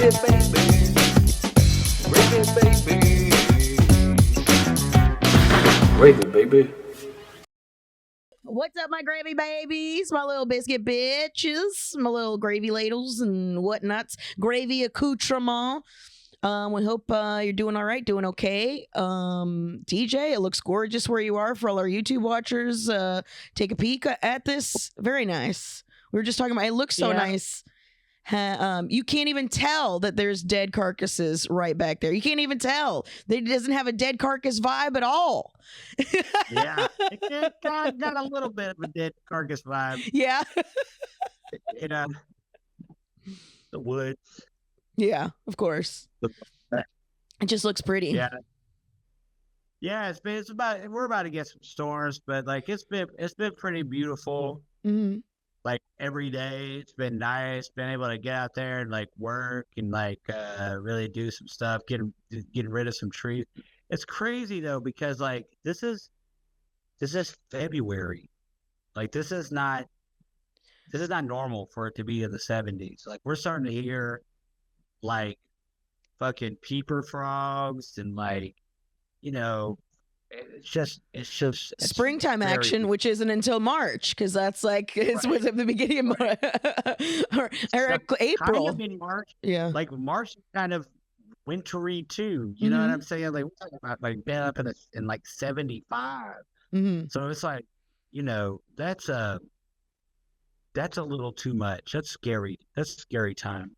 Gravy, baby. What's up, my gravy babies? My little biscuit bitches, my little gravy ladles and whatnots, gravy accoutrement. We hope you're doing all right, doing okay. DJ, it looks gorgeous where you are for all our YouTube watchers. Take a peek at this. Very nice. We were just talking about it looks so nice. You can't even tell that there's dead carcasses right back there. You can't even tell. It doesn't have a dead carcass vibe at all. Yeah, it got a little bit of a dead carcass vibe. Yeah. You know, the woods. Yeah, of course. It just looks pretty. Yeah. Yeah, we're about to get some storms, but like it's been pretty beautiful. Mm-hmm. Like every day, it's been nice. Been able to get out there and like work and like really do some stuff, getting rid of some trees. It's crazy though because like this is February. Like this is not normal for it to be in the 70s. Like we're starting to hear like fucking peeper frogs and like, you know, it's just springtime action, which isn't until March because that's like was at the beginning of or April. Kind of in March. Yeah, like March is kind of wintry too. You know what I'm saying? Like we're talking about like being up in like 75. So it's like, you know, that's a little too much. That's scary. That's a scary time.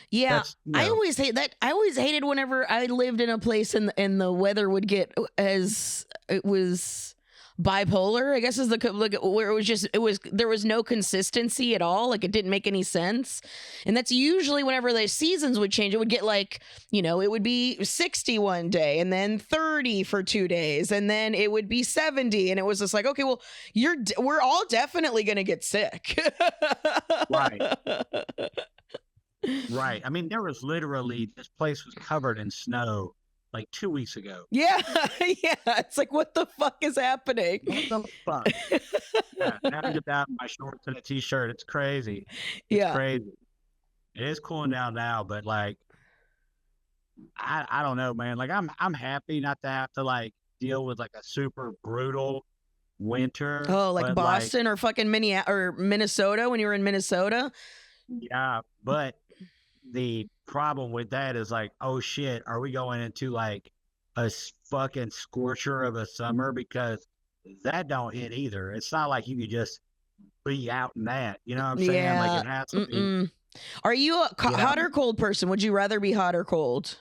Yeah, I always hate that. I always hated whenever I lived in a place and the weather would get as it was bipolar, I guess is where there was no consistency at all. Like it didn't make any sense. And that's usually whenever the seasons would change, it would get like, you know, it would be 60 one day and then 30 for 2 days. And then it would be 70. And it was just like, okay, well, we're all definitely going to get sick. Right. Right. I mean, there was literally, this place was covered in snow like 2 weeks ago. Yeah. Yeah. It's like, what the fuck is happening? What the fuck? Yeah, now I get out my shorts and a t-shirt. It's crazy. It's crazy. It is cooling down now, but like, I don't know, man. Like I'm happy not to have to like deal with like a super brutal winter. Oh, like Boston or fucking Minnesota when you were in Minnesota. Yeah, but the problem with that is like, oh shit, are we going into like a fucking scorcher of a summer? Because that don't hit either. It's not like you could just be out in that. You know what I'm saying? Yeah. Like it has to be. Are you a hot or cold person? Would you rather be hot or cold?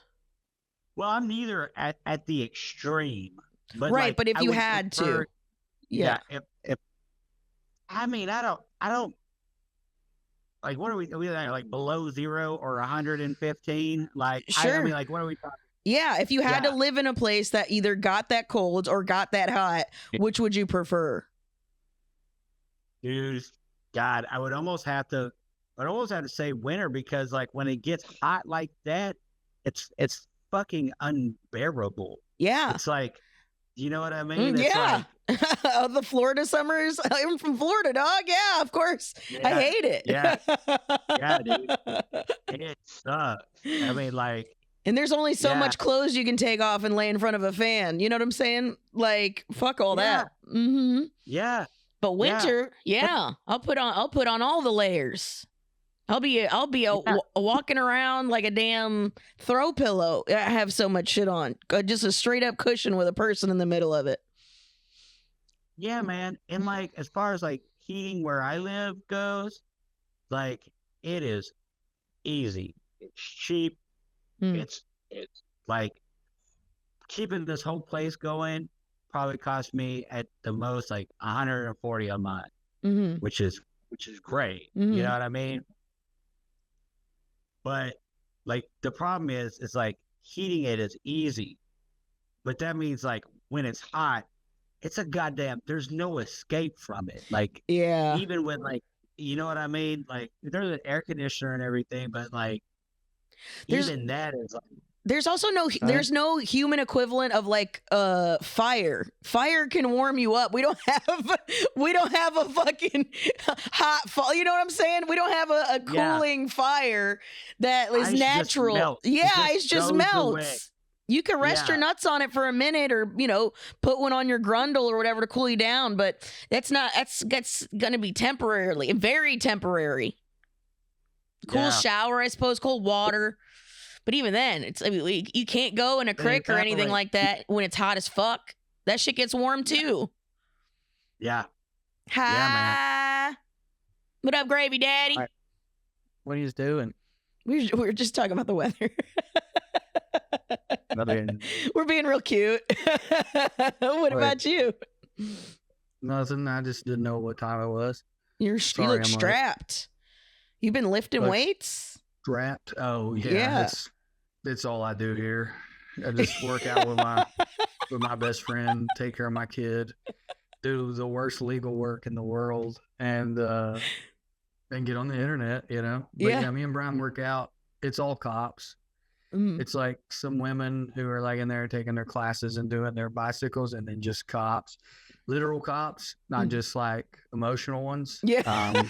Well, I'm neither at the extreme. But right, like, but if you had to. Yeah. If I mean, I don't. Like, what are we like below 0 or 115? Like, sure. I mean, like, what are we talking? Yeah, if you had to live in a place that either got that cold or got that hot, which would you prefer? Dude, God, I would almost have to say winter because, like, when it gets hot like that, it's fucking unbearable. Yeah, it's like, you know what I mean? It's yeah. Like, the Florida summers. I'm from Florida, dog. Yeah, of course. Yeah, I hate it. Yeah. Yeah, dude. It sucks. I mean, like. And there's only so much clothes you can take off and lay in front of a fan. You know what I'm saying? Like, fuck all that. Mm-hmm. Yeah. But winter, I'll put on all the layers. I'll be walking around like a damn throw pillow. I have so much shit on. Just a straight up cushion with a person in the middle of it. Yeah, man. And like, as far as like heating where I live goes, like it is easy. It's cheap. It's like keeping this whole place going probably cost me at the most like $140 a month, which is great. You know what I mean? But like the problem is like heating it is easy, but that means like when it's hot, it's a goddamn, there's no escape from it. Like, even with like, you know what I mean? Like there's an air conditioner and everything, but like even that is like, There's also there's no human equivalent of like fire. Fire can warm you up. We don't have a fucking hot fall. You know what I'm saying? We don't have a cooling fire that is Ice natural. Ice just melts. You can rest your nuts on it for a minute, or put one on your grundle or whatever to cool you down. But that's gonna be temporarily, very temporary. Cool shower, I suppose. Cold water. But even then, you can't go in a creek or anything like that when it's hot as fuck. That shit gets warm too. Yeah. Hi. Yeah, man. What up, Gravy Daddy? Right. What are you doing? We were just talking about the weather. We're being real cute. What about you? Nothing. I just didn't know what time it was. You look strapped. You've been lifting weights? Strapped? Oh, yeah. That's all I do here. I just work out with my best friend, take care of my kid, do the worst legal work in the world, and get on the internet, But yeah, me and Brian work out. It's all cops. Mm. It's like some women who are like in there taking their classes and doing their bicycles, and then just cops, literal cops, not just like emotional ones. Yeah.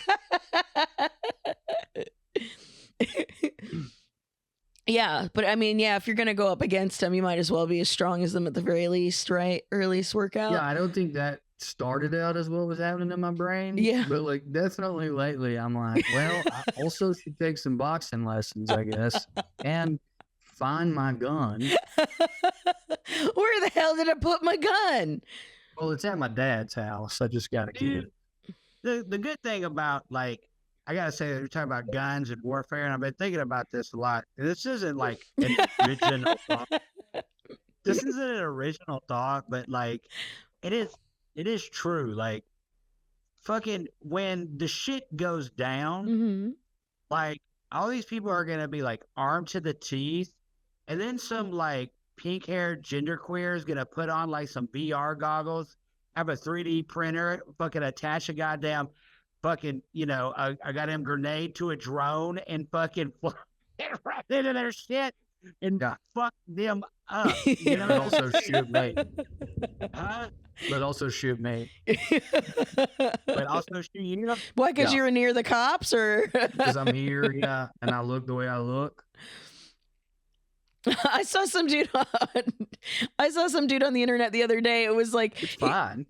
Yeah, but I mean, if you're gonna go up against them, you might as well be as strong as them at the very least, right? Or at least work out. Yeah, I don't think that started out as what was happening in my brain. Yeah, but like definitely lately, I'm like, well, I also should take some boxing lessons, I guess, and find my gun. Where the hell did I put my gun? Well, it's at my dad's house. I just got to get it. The good thing about I gotta say, you're talking about guns and warfare, and I've been thinking about this a lot. This isn't like an original thought. This isn't an original thought, but it is true. Like, fucking when the shit goes down, all these people are gonna be armed to the teeth, and then some pink-haired genderqueer is gonna put on some VR goggles, have a 3D printer, fucking attach a goddamn fucking, a goddamn grenade to a drone and fucking fly right into their shit and fuck them up. But also shoot me. But also shoot me. But also shoot you. Why? Because you were near the cops, or because I'm here, and I look the way I look. I saw some dude on the internet the other day. It was like, it's fine.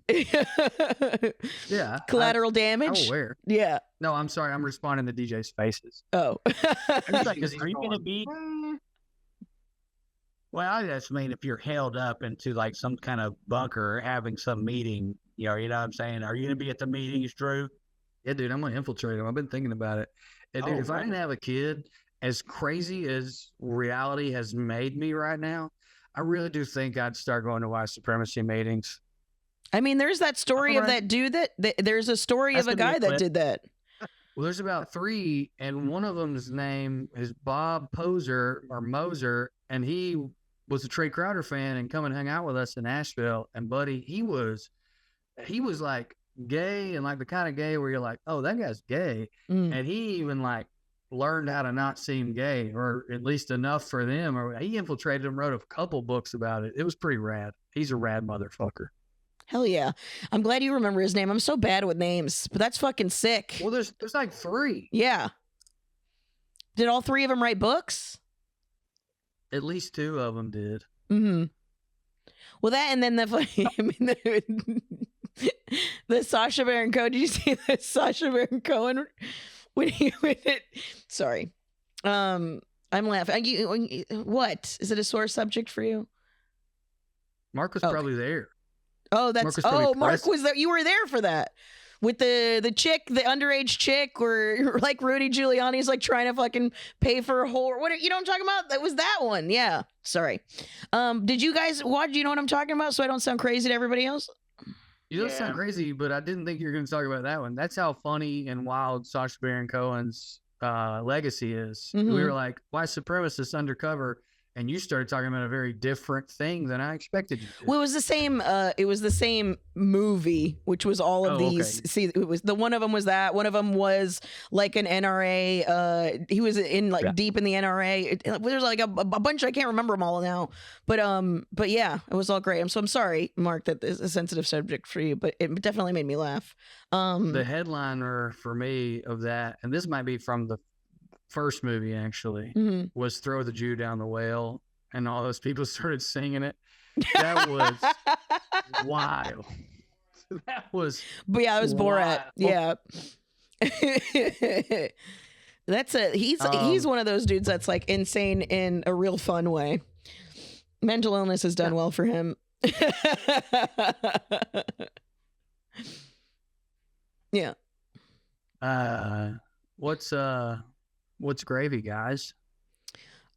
Yeah. Collateral damage. I'm aware. Yeah. No, I'm sorry. I'm responding to DJ's faces. Oh. Are you going to be? Well, I just mean if you're held up into some kind of bunker having some meeting, you know what I'm saying? Are you going to be at the meetings, Drew? Yeah, dude, I'm going to infiltrate them. I've been thinking about it. And dude, if I didn't have a kid, as crazy as reality has made me right now, I really do think I'd start going to white supremacy meetings. I mean, there's that story of that dude there's a story of a guy that did that. Well, there's about 3, and one of them's name is Bob Poser or Moser, and he was a Trey Crowder fan and come and hang out with us in Nashville. And buddy, he was gay, and the kind of gay where you're like, oh, that guy's gay. And he even learned how to not seem gay, or at least enough for them. Or he infiltrated them, wrote a couple books about it. It was pretty rad. He's a rad motherfucker. Hell yeah. I'm glad you remember his name. I'm so bad with names, but that's fucking sick. Well, there's 3. Yeah. Did all 3 of them write books? At least 2 of them did. Mm-hmm. Well, that, and then the Sacha Baron Cohen. Did you see the Sacha Baron Cohen? Sorry. I'm laughing. What? Is it a sore subject for you? Mark was probably there. Oh, Mark was there. You were there for that. With the chick, the underage chick, where Rudy Giuliani's trying to fucking pay for a whole, what, you know what I'm talking about? That was that one. Yeah. Sorry. Did you guys watch? Do you know what I'm talking about? So I don't sound crazy to everybody else? You don't sound crazy, but I didn't think you were going to talk about that one. That's how funny and wild Sacha Baron Cohen's legacy is. Mm-hmm. We were like, white supremacists undercover, and you started talking about a very different thing than I expected you to. Well, it was the same. It was the same movie, which was all of these. Okay. See, it was one of them was that. One of them was like an NRA. He was in deep in the NRA. There's like a bunch. I can't remember them all now. But yeah, it was all great. I'm sorry, Mark, that this is a sensitive subject for you, but it definitely made me laugh. The headliner for me of that, and this might be from the first movie actually, was "Throw the Jew Down the Well," and all those people started singing it. That was wild. That was. But yeah, it was Borat. Yeah. He's one of those dudes that's like insane in a real fun way. Mental illness has done well for him. Yeah. What's gravy, guys?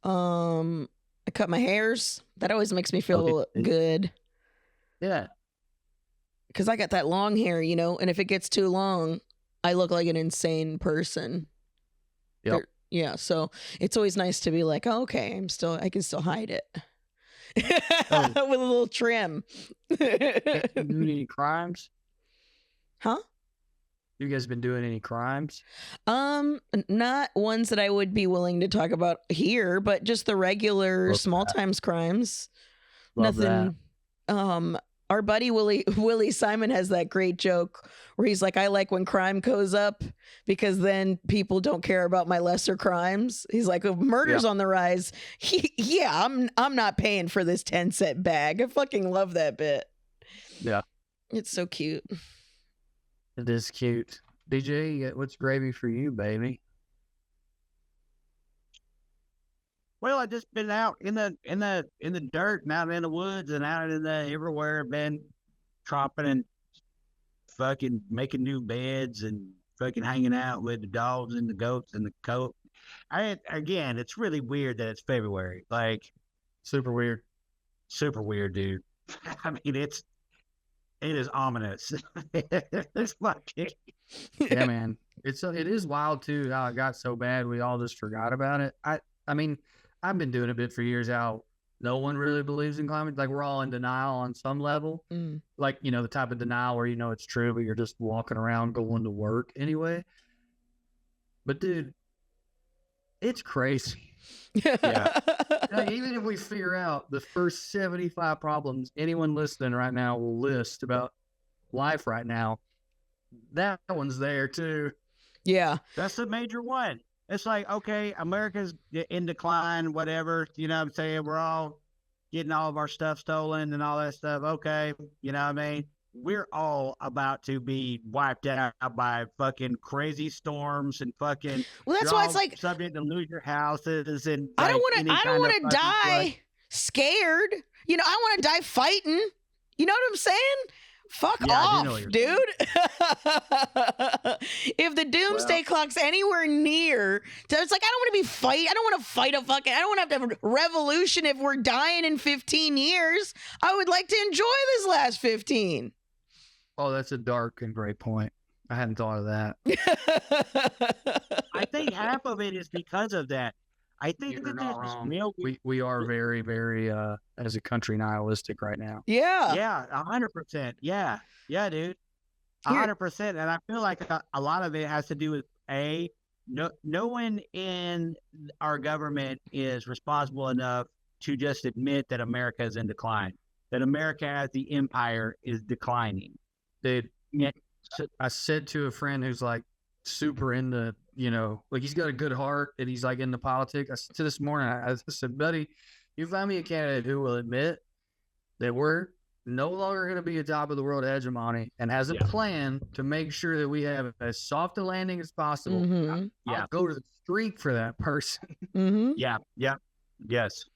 I cut my hairs. That always makes me feel good. Yeah. Because I got that long hair, and if it gets too long, I look like an insane person. Yep. Yeah, so it's always nice to be like, oh, okay, I can still hide it. With a little trim. Do any crimes? Huh? You guys been doing any crimes? Not ones that I would be willing to talk about here, but just the regular small times crimes. Love Nothing. That. Our buddy Willie Simon has that great joke where he's like, I like when crime goes up because then people don't care about my lesser crimes. He's like, if murder's on the rise, I'm not paying for this 10-cent bag. I fucking love that bit. Yeah. It's so cute. It is cute. DJ, what's gravy for you, baby? Well, I just been out in the dirt and out in the woods and out in the everywhere. Been tromping and fucking making new beds and fucking hanging out with the dogs and the goats and the coat. Again, it's really weird that it's February. Like, super weird, dude. I mean, it is ominous. It's fucking. Yeah, man. It is wild too how it got so bad we all just forgot about it. I mean, I've been doing a bit for years how no one really believes in climate. Like, we're all in denial on some level. Like, the type of denial where it's true, but you're just walking around going to work anyway. But dude, it's crazy. Yeah. Like, even if we figure out the first 75 problems anyone listening right now will list about life right now, that one's there too. Yeah. That's the major one. It's like, okay, America's in decline, whatever. You know what I'm saying? We're all getting all of our stuff stolen and all that stuff. Okay. You know what I mean? We're all about to be wiped out by fucking crazy storms and fucking. Well, that's why it's like subject to lose your houses and. I don't like, want to die scared. I want to die fighting. You know what I'm saying? Fuck off, dude. If the doomsday clock's anywhere near, it's like, I don't want to be fight. I don't want to fight I don't want to have a revolution if we're dying in 15 years. I would like to enjoy this last 15. Oh, that's a dark and great point. I hadn't thought of that. I think half of it is because of that. I think that we are very, very, as a country, nihilistic right now. Yeah. Yeah, 100%. Yeah. Yeah, dude. 100%. And I feel like a lot of it has to do with, no one in our government is responsible enough to just admit that America is in decline, that America as the empire is declining. Dude, I said to a friend who's like super into, like, he's got a good heart and he's like into politics. I said to this morning, I said, buddy, you find me a candidate who will admit that we're no longer going to be a top of the world hegemony and has a plan to make sure that we have as soft a landing as possible. I'll go to the street for that person. Yeah. Yes.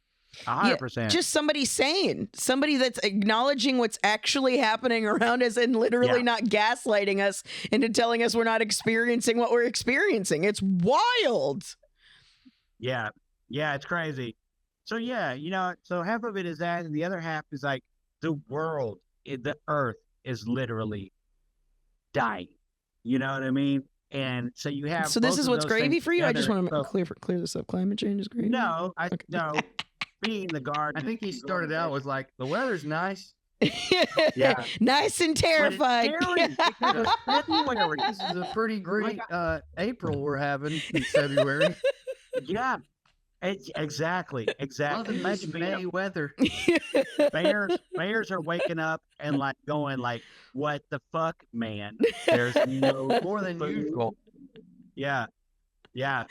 100%. Just somebody that's acknowledging what's actually happening around us and literally not gaslighting us into telling us we're not experiencing what we're experiencing. It's wild. Yeah, it's crazy. So so half of it is that, and the other half is like the world, the earth is literally dying. You know what I mean? And so you have. So this is what's gravy for you. I just want to clear this up. Climate change is gravy. No, okay. No. being in the garden. I think he started out with like, the weather's nice. Yeah. Nice and But it's terrified. scary because it's February. This is a pretty great April we're having in February. Yeah. It's exactly. Nothing but Imagine May weather. bears are waking up and like going like, what the fuck, man? There's no More than food. usual. Yeah. Yeah.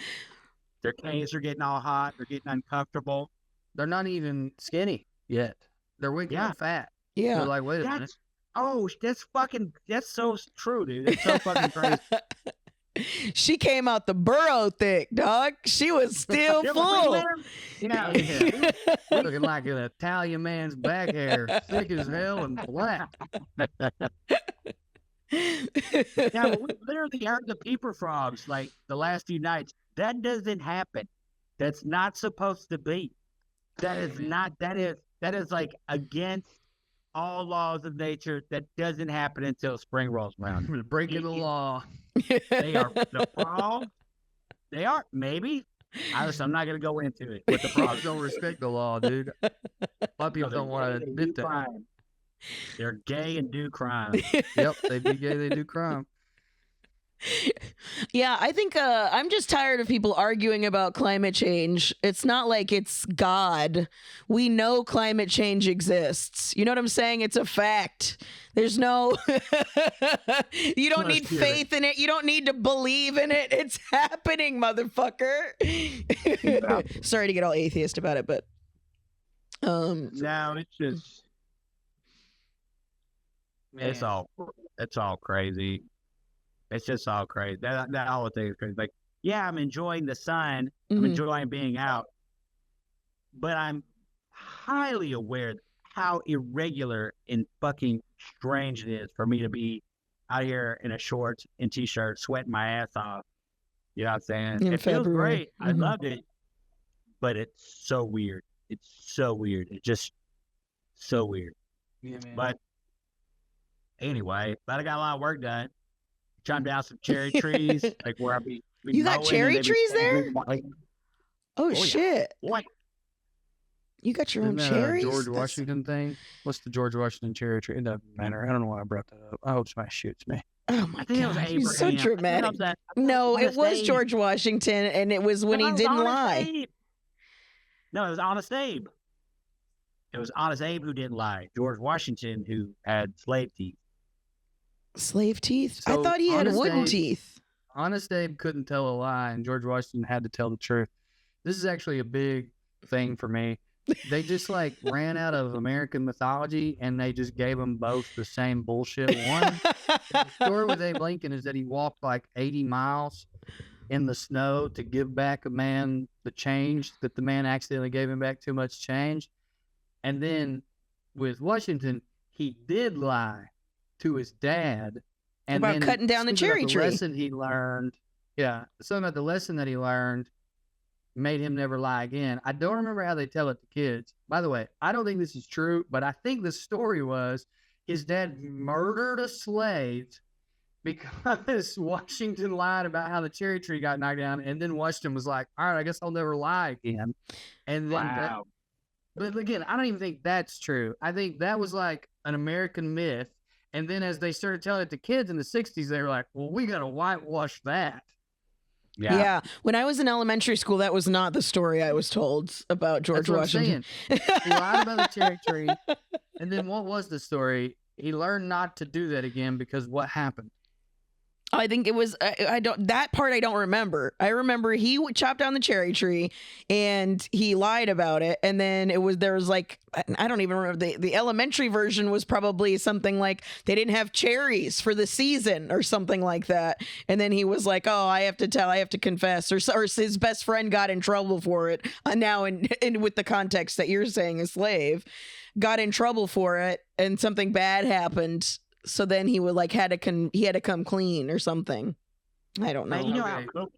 Their caves are getting all hot. They're getting uncomfortable. They're not even skinny yet. They're waking Yeah. up fat. Yeah. They're like, wait a minute. That's so true, dude. It's so fucking crazy. She came out the burrow thick, dog. She was still full. Yeah. Yeah. Looking like an Italian man's back hair, thick as hell and black. Yeah, we literally heard the peeper frogs like the last few nights. That doesn't happen. That's not supposed to be. That is like against all laws of nature. That doesn't happen until spring rolls around. Breaking the law. They are the frogs. They are maybe. I'm not gonna go into it. But the Frogs frogs don't respect the law, dude. A lot of people don't want to admit that. crime. They're gay and do crime. Yep, they be gay, they do crime. Yeah, I think I'm just tired of people arguing about climate change. It's not like it's God. We know climate change exists. You know what I'm saying? It's a fact. There's no you don't need faith in it. You don't need to believe in it. It's happening, motherfucker. Sorry to get all atheist about it, but No, it's just it's all crazy. It's just all crazy. That whole thing is crazy. Like, yeah, I'm enjoying the sun. I'm enjoying being out, but I'm highly aware how irregular and fucking strange it is for me to be out here in a shorts and t-shirt, sweating my ass off. You know what I'm saying? In It feels February. great. I loved it, but it's so weird. It's so weird. It's just so weird. Yeah, man. But anyway, but I got a lot of work done. Chopped down some cherry trees, like where I be. You got mowing, cherry and they be trees there? standing, like, oh yeah. shit. what? You got your own Isn't that a cherries? George That's- Washington thing? What's the George Washington cherry tree? It doesn't matter. I don't know why I brought that up. I hope somebody shoots me. Oh my I think it was god, Abraham. you're so I think dramatic. was that- No, it Honest was Abe. George Washington, and it was when No, he it was didn't Honest lie. Abe. No, it was Honest Abe. It was Honest Abe who didn't lie. George Washington who had slave teeth. Slave teeth? I So, thought he had Honest wooden Abe- teeth. Honest Abe couldn't tell a lie, and George Washington had to tell the truth. This is actually a big thing for me. They just like ran out of American mythology, and they just gave them both the same bullshit. One, the story with Abe Lincoln is that he walked like 80 miles in the snow to give back a man the change, that the man accidentally gave him back too much change. And then with Washington, he did lie to his dad. And About then cutting down the something about cherry tree. lesson he learned. Yeah. Something about the lesson that he learned made him never lie again. I don't remember how they tell it to kids. By the way, I don't think this is true, but I think the story was his dad murdered a slave because Washington lied about how the cherry tree got knocked down, and then Washington was like, all right, I guess I'll never lie again. And then but again, I don't even think that's true. I think that was like an American myth. And then as they started telling it to kids in the 60s, they were like, well, we got to whitewash that. Yeah. When I was in elementary school, that was not the story I was told about George That's what Washington. I'm saying. He lied about the cherry tree. And then what was the story? He learned not to do that again because what happened? I think it was I don't that part I don't remember. I remember he chopped down the cherry tree and he lied about it, and then there was like I don't even remember the elementary version was probably something like they didn't have cherries for the season or something like that, and then he was like, oh, I have to confess, or his best friend got in trouble for it. Now in with the context that you're saying, a slave got in trouble for it and something bad happened. So then he would like he had to come clean or something. I don't know. Man, you know Okay. how All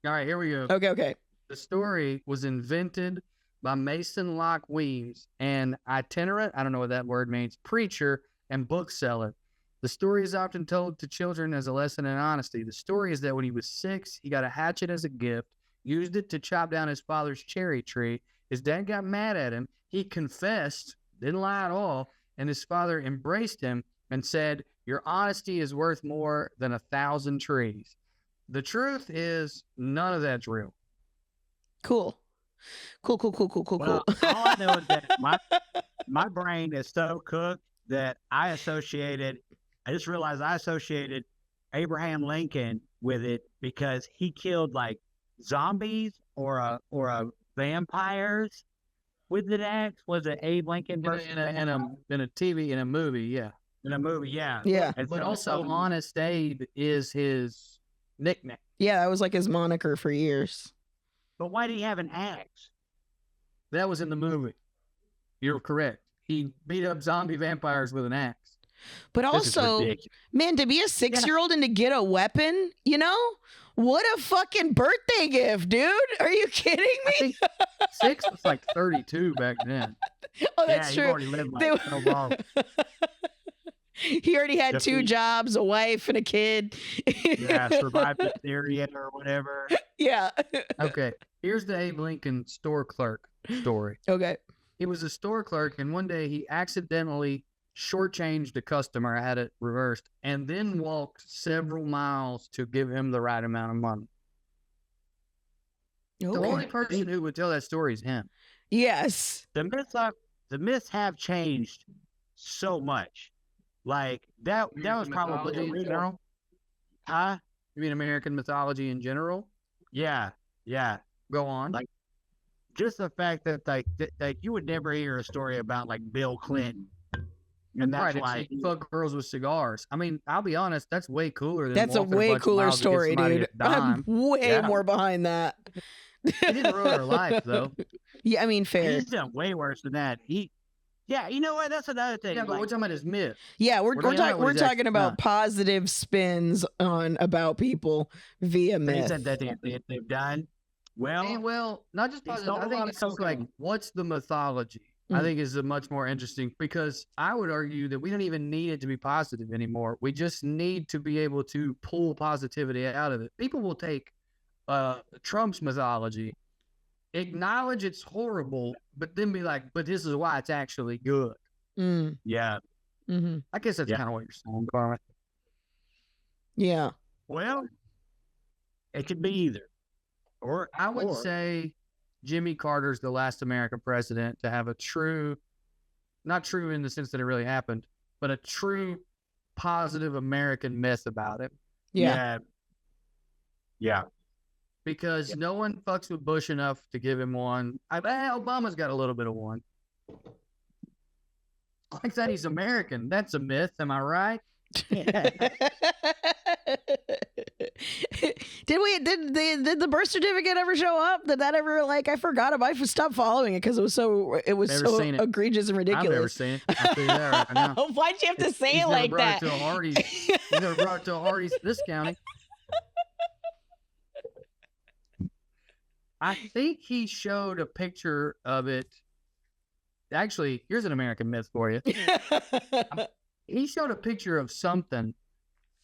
right, here we go. Okay. The story was invented by Mason Locke Weems, an itinerant, I don't know what that word means, preacher and bookseller. The story is often told to children as a lesson in honesty. The story is that when he was 6, he got a hatchet as a gift, used it to chop down his father's cherry tree, His dad got mad at him. He confessed, didn't lie at all, and his father embraced him and said, "Your honesty is worth more than 1,000 trees." The truth is, none of that's real. Cool. Well, all I know is that my brain is so cooked that I just realized I associated Abraham Lincoln with it because he killed like zombies or vampires with an axe. Was it Abe Lincoln versus in a movie, yeah. In a movie, yeah. Yeah. But also, Honest Abe is his nickname. Yeah, that was like his moniker for years. But why did he have an axe? That was in the movie. You're correct. He beat up zombie vampires with an axe. But also, man, to be a 6-year-old and to get a weapon, what a fucking birthday gift, dude. Are you kidding me? I think 6 was like 32 back then. Oh, that's true. Already lived like so long. He already had 2 jobs, a wife, and a kid. Yeah, survived the Syria or whatever. Yeah. Okay, here's the Abe Lincoln store clerk story. Okay. He was a store clerk, and one day he accidentally shortchanged a customer, had it reversed, and then walked several miles to give him the right amount of money. Okay. The only person who would tell that story is him. Yes. The myths have changed so much. Like that was probably the original. Huh? You mean American mythology in general? Yeah. Go on. Like just the fact that like you would never hear a story about like Bill Clinton. And that's why he fuck girls with cigars. I mean, I'll be honest, that's way cooler than that's a way cooler story, dude. I'm way more behind that. He didn't ruin her life though. Yeah, I mean, fair. He's done way worse than that. Yeah, you know what? That's another thing. Yeah, but we're talking about his myth. Yeah, we're talking about positive spins about people via myth. That they've done well. Not just positive. I think it's just like, what's the mythology? I think is a much more interesting, because I would argue that we don't even need it to be positive anymore. We just need to be able to pull positivity out of it. People will take Trump's mythology, acknowledge it's horrible, but then be like, but this is why it's actually good. Yeah. Mm-hmm. I guess that's kind of what you're saying, Carmen. Yeah. Well, it could be either. Or I would say Jimmy Carter's the last American president to have a true, not true in the sense that it really happened, but a true positive American myth about it. Yeah. Because no one fucks with Bush enough to give him one. Obama's got a little bit of one. Like that he's American. That's a myth. Am I right? Did the birth certificate ever show up? Did that ever, I forgot about it. I stopped following it because it was so egregious and ridiculous. I've never seen it. I'll tell you that right now. Why'd you have to say it like that? He's never brought it to a Hardee's this county. I think he showed a picture of it. Actually, here's an American myth for you. He showed a picture of something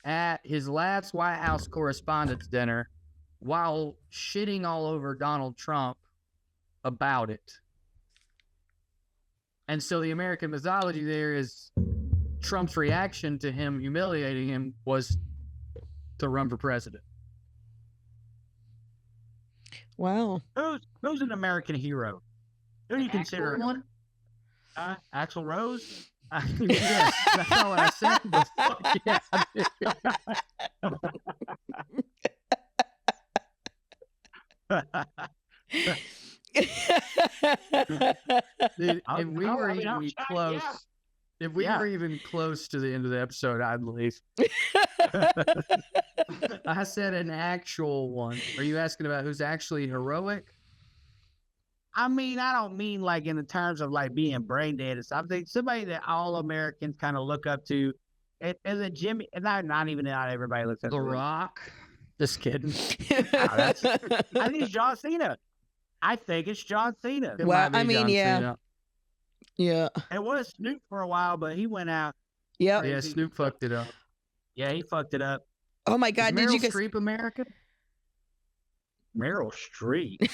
at his last White House Correspondents' Dinner while shitting all over Donald Trump about it. And so the American mythology there is Trump's reaction to him humiliating him was to run for president. Wow. Who's an American hero? Who do you consider one? Axl Rose? Yes, that's not what I said. But Dude, if we were even close, if we were even close to the end of the episode, I'd leave. I said an actual one. Are you asking about who's actually heroic? I mean, I don't mean like in the terms of like being brain dead and stuff. I think somebody that all Americans kind of look up to. Is it Jimmy? Not everybody looks up to. The Rock. Just kidding. I think it's John Cena. I think it's John Cena. Well, I mean, Cena. Yeah. It was Snoop for a while, but he went out. Yep. Yeah, Snoop fucked it up. Yeah, he fucked it up. Oh my God! Is Did you Meryl Streep American? Meryl Streep.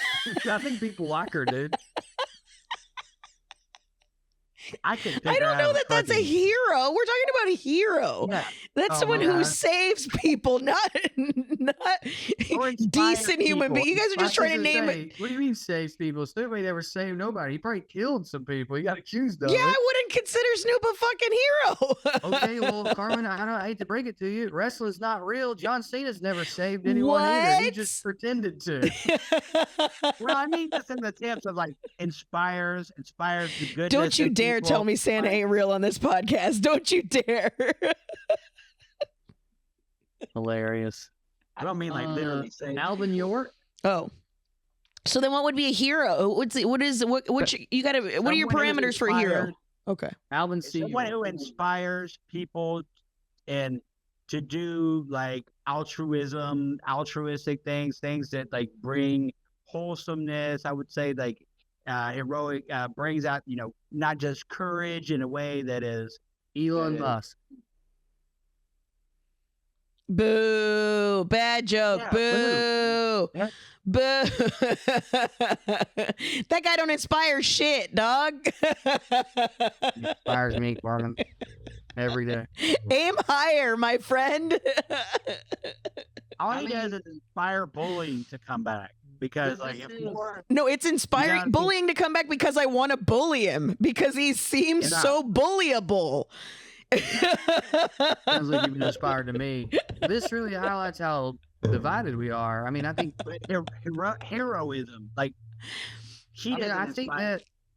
I think people like her, dude. I can. I don't know that that's a hero. We're talking about a hero. Yeah. That's someone who saves people, not decent human beings. You guys are just trying to name it. What do you mean saves people? Snoop ain't never saved nobody. He probably killed some people. He got accused of it. Yeah, I wouldn't consider Snoop a fucking hero. Okay, well, Carmen, I hate to break it to you. Wrestling's not real. John Cena's never saved anyone either. He just pretended to. Well, I mean this in the sense of like inspires the goodness. Don't you dare tell me Santa ain't real on this podcast. Don't you dare. Hilarious. I don't mean like literally saying Alvin York. Oh. So then what would be a hero? What are your parameters for a hero? Okay. Alvin C. Someone who inspires people and to do like altruistic things that like bring wholesomeness. I would say like heroic, brings out, not just courage in a way that is Elon Musk. Boo. Bad joke. Yeah, boo. Yeah. Boo. That guy don't inspire shit, dog. He inspires me, Carmen. Every day. Aim higher, my friend. All he does is inspire bullying to come back. Because no, it's inspiring bullying to come back because I want to bully him because he seems so bullyable. Sounds like you've been inspired to me. This really highlights how divided we are. I mean, I think heroism, like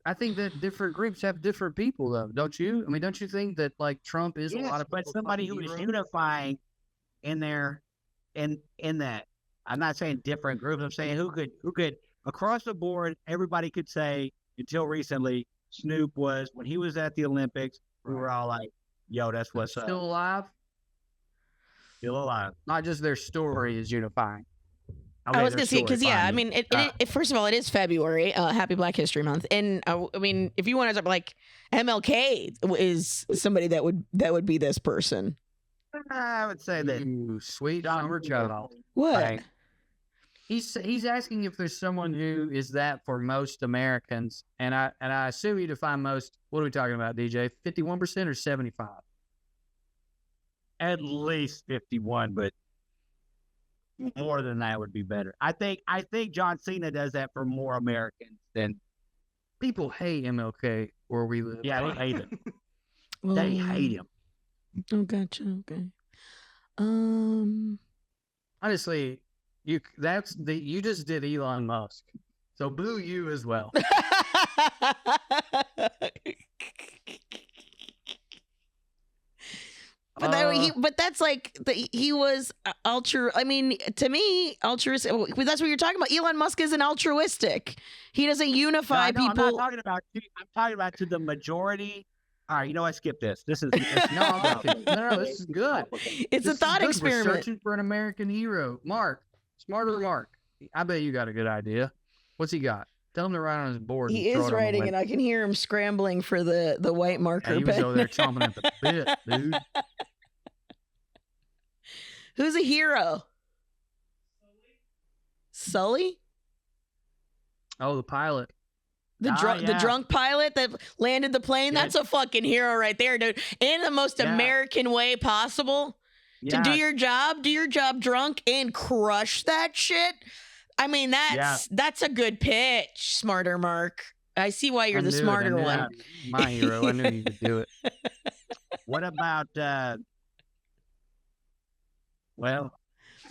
I think that different groups have different people, though. Don't you? I mean, don't you think that like Trump is a lot of but somebody who is unifying in there, in that. I'm not saying different groups. I'm saying who could across the board. Everybody could say until recently, Snoop was when he was at the Olympics. We were all like, "Yo, that's what's up." Still alive. Still alive. Not just their story is unifying. I was gonna say because I mean, it first of all, it is February, Happy Black History Month, and I mean, if you want to like MLK is somebody that would be this person. I would say that sweet summer child. What? Right. He's asking if there's someone who is that for most Americans, and I assume you define most. What are we talking about, DJ? 51% or 75? At least 51, but more than that would be better. I think John Cena does that for more Americans than people hate MLK where we live. Yeah, they hate him. They hate him. Oh, gotcha. Okay. Honestly, you just did Elon Musk, so boo you as well. But that's like he was I mean, to me, altruistic. That's what you're talking about. Elon Musk isn't altruistic. He doesn't unify people. I'm not talking about. I'm talking about to the majority. All right, you know what? Skip this. This is no, this is good. It's a thought experiment. We're searching for an American hero. Mark, smarter Mark. I bet you got a good idea. What's he got? Tell him to write on his board. He is writing, and I can hear him scrambling for the white marker. Yeah, he was over there chomping at the bit, dude. Who's a hero? Sully? Oh, the pilot. The drunk pilot that landed the plane. That's a fucking hero right there, dude. In the most American way possible to do your job drunk and crush that shit. I mean, that's a good pitch, smarter Mark. I see why you're the smarter one. My hero. I knew you could do it. What about well,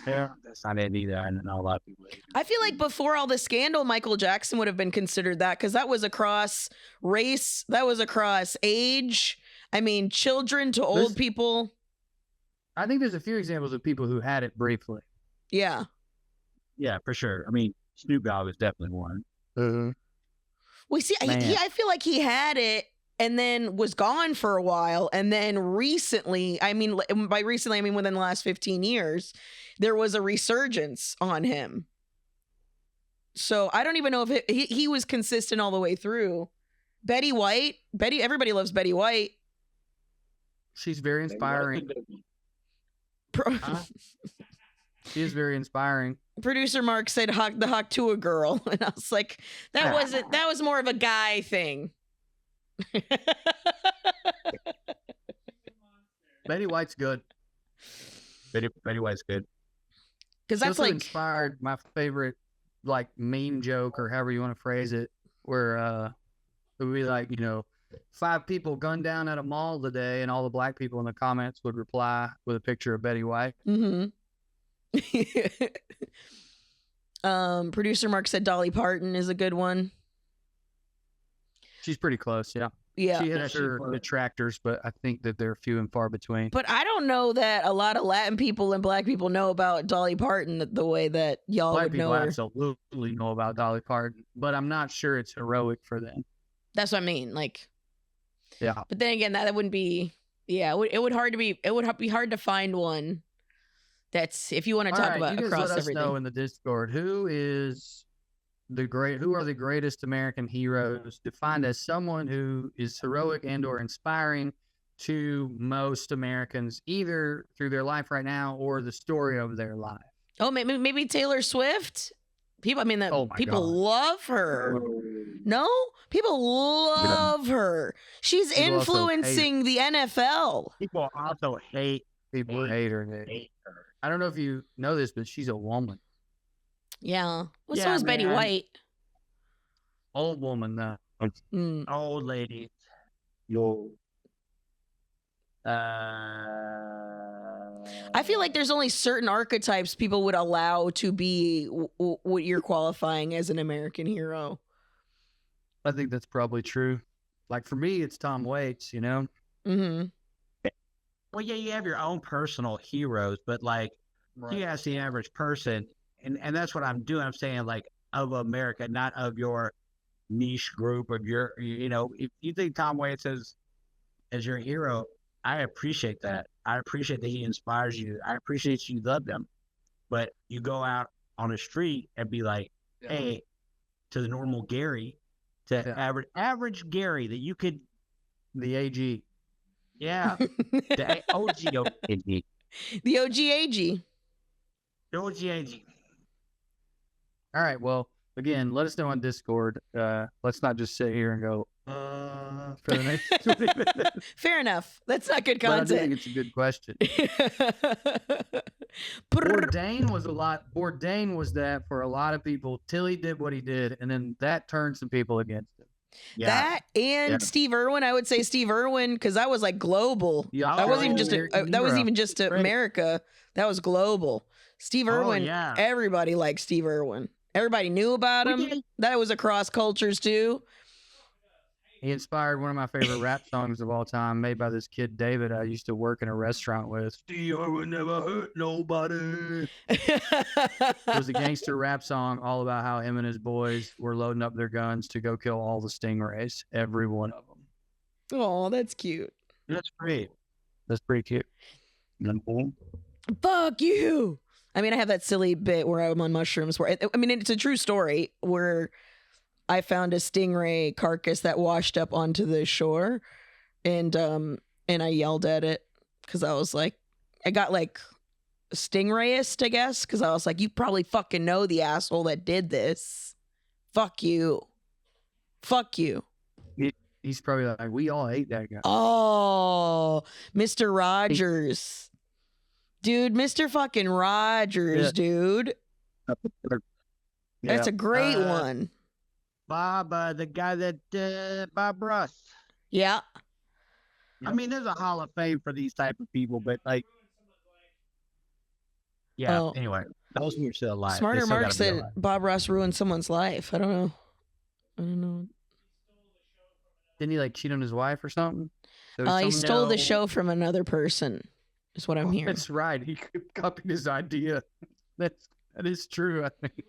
that's not it either. I know a lot of people. I feel like before all the scandal, Michael Jackson would have been considered that because that was across race, that was across age. I mean, children to old people. I think there's a few examples of people who had it briefly. Yeah. Yeah, for sure. I mean, Snoop Dogg was definitely one. We see, I feel like he had it and then was gone for a while. And then recently, I mean, by recently, I mean within the last 15 years, there was a resurgence on him. So I don't even know if he was consistent all the way through. Betty White, everybody loves Betty White. She's very inspiring. She is very inspiring. Producer Mark said the Hawk Tuah girl. And I was like, that was more of a guy thing. Betty White's good. Betty White's good. Because She that's also like inspired my favorite like meme joke or however you want to phrase it, where it would be like, 5 people gunned down at a mall today, and all the black people in the comments would reply with a picture of Betty White. Mm-hmm. Producer Mark said Dolly Parton is a good one. She's pretty close, yeah. Yeah. She has her detractors, but I think that they're few and far between. But I don't know that a lot of Latin people and black people know about Dolly Parton the way that y'all Black would people know her. absolutely know about Dolly Parton, but I'm not sure it's heroic for them. That's what I mean. Like, yeah. But then again, that wouldn't be. Yeah, it would be hard to find one. That's if you want to talk about across let us everything. know in the Discord who are the greatest American heroes defined as someone who is heroic and or inspiring to most Americans, either through their life right now or the story of their life. Oh, maybe Taylor Swift. People love her. No, people love her. She's People influencing the NFL. People also hate her. I don't know if you know this, but she's a woman. Yeah. Well, so is Betty White. Old woman, though. Old lady. I feel like there's only certain archetypes people would allow to be what you're qualifying as an American hero. I think that's probably true. Like for me, it's Tom Waits, Mm-hmm. Well, yeah, you have your own personal heroes, but like right. You ask the average person, and that's what I'm doing. I'm saying like of America, not of your niche group of your, if you think Tom Waits as your hero, I appreciate that. I appreciate that he inspires you. I appreciate you love them. But you go out on the street and be like, hey, to the normal Gary, to average Gary that you could. The AG. Yeah. The OG. The OG-AG. The OG-AG. All right. Well, again, let us know on Discord. Let's not just sit here and go, for the next 20 minutes. Fair enough. That's not good content. But I do think it's a good question. Bourdain was that for a lot of people till he did what he did, and then that turned some people against him. Yeah. That and Steve Irwin, I would say Steve Irwin, because that was like global. Yeah, that wasn't even just America. That was global. Steve Irwin, everybody liked Steve Irwin. Everybody knew about him. That was across cultures too. He inspired one of my favorite rap songs of all time, made by this kid David I used to work in a restaurant with. Steve Irwin never hurt nobody. It was a gangster rap song all about how him and his boys were loading up their guns to go kill all the stingrays, every one of them. Oh, that's cute. That's great. That's pretty cute. Fuck you. I mean, I have that silly bit where I'm on mushrooms where, it's a true story where I found a stingray carcass that washed up onto the shore, and I yelled at it because I was like, I got like stingrayist, I guess, because I was like, you probably fucking know the asshole that did this. Fuck you. Fuck you. He's probably like, we all hate that guy. Oh, Mr. Rogers. Dude, Mr. fucking Rogers, dude. That's a great one. Bob, the guy that Bob Russ. Yeah. I mean, there's a Hall of Fame for these type of people, but like, anyway, those who are still alive. Smarter Mark said Bob Ross ruined someone's life. I don't know. Didn't he like cheat on his wife or something? He stole the show from another person, is what I'm hearing. That's right. He copied his idea. That is true, I think.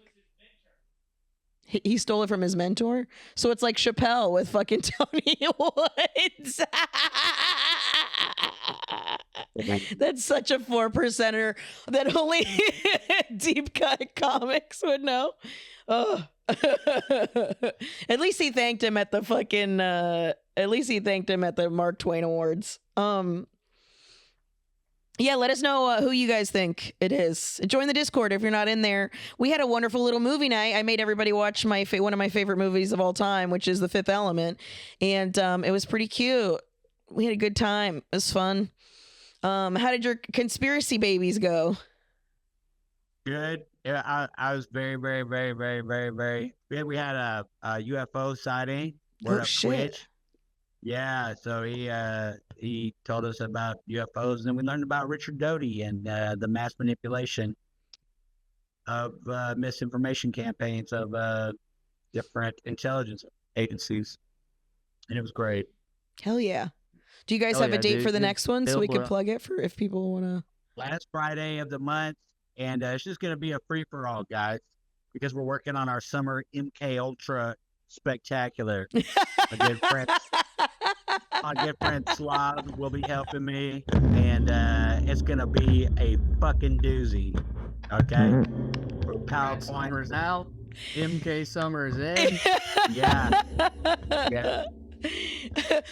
He stole it from his mentor. So it's like Chappelle with fucking Tony Woods. That's such a 4%er that only deep cut comics would know. Oh. At least he thanked him at the fucking Mark Twain Awards. Yeah, let us know who you guys think it is. Join the Discord if you're not in there. We had a wonderful little movie night. I made everybody watch one of my favorite movies of all time, which is The Fifth Element, and it was pretty cute. We had a good time. It was fun. How did your conspiracy babies go? Good. Yeah, I was very, very, very, very, very, very. We had a UFO sighting. Word up Shit. Twitch. Yeah, so he told us about UFOs, and we learned about Richard Doty and the mass manipulation of misinformation campaigns of different intelligence agencies, and it was great. Hell yeah. Do you guys have a date for the next one so we can plug it for if people want to? Last Friday of the month, and it's just going to be a free-for-all, guys, because we're working on our summer MK Ultra spectacular. My good friend Slav will be helping me, and it's gonna be a fucking doozy. Okay, PowerPoint Summer's out. MK Summer's in. Yeah.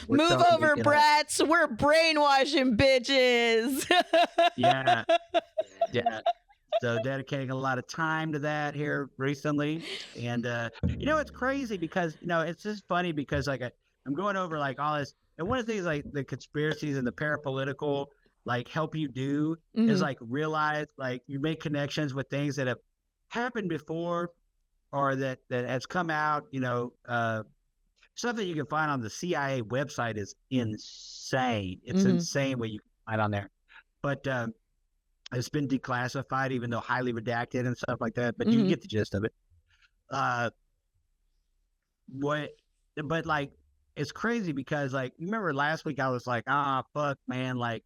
Move over, brats. We're brainwashing bitches. Yeah. So dedicating a lot of time to that here recently, and it's crazy because it's just funny because like I'm going over like all this. And one of the things like the conspiracies and the parapolitical like help you do is like realize like you make connections with things that have happened before or that has come out, stuff that you can find on the CIA website is insane. It's insane what you can find on there. But it's been declassified, even though highly redacted and stuff like that. But you get the gist of it. But like, it's crazy because like, remember last week I was like, fuck, man, like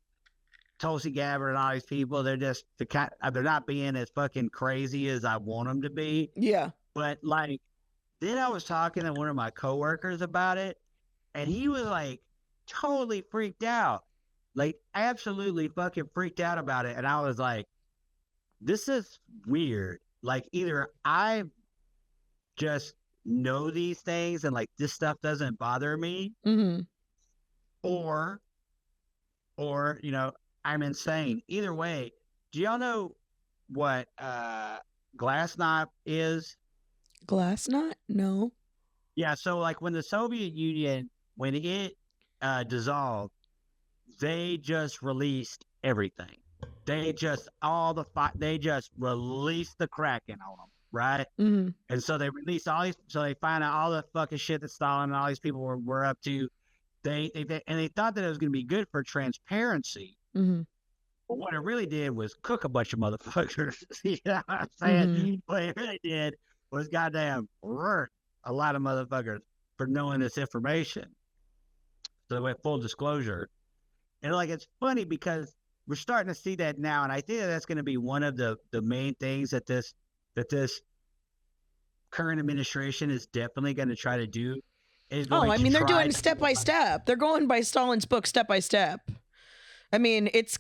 Tulsi Gabbard and all these people, they're not being as fucking crazy as I want them to be. Yeah. But like, then I was talking to one of my coworkers about it, and he was like totally freaked out, like absolutely fucking freaked out about it. And I was like, this is weird. Like either I just know these things and like this stuff doesn't bother me, or I'm insane. Either way, do y'all know what Glasnost is? Glasnost? No. Yeah, so like when the Soviet Union, when it dissolved, they just released everything. They just they just released the Kraken on them, right? And so they released all these. So they find out all the fucking shit that Stalin and all these people were up to. They thought that it was going to be good for transparency. But what it really did was cook a bunch of motherfuckers. You know what I'm saying? What it really did was goddamn hurt a lot of motherfuckers for knowing this information. So they went full disclosure. And like, it's funny because we're starting to see that now. And I think that's going to be one of the main things that this current administration is definitely going to try to do. I mean, they're doing step by step. They're going by Stalin's book, step by step. I mean, it's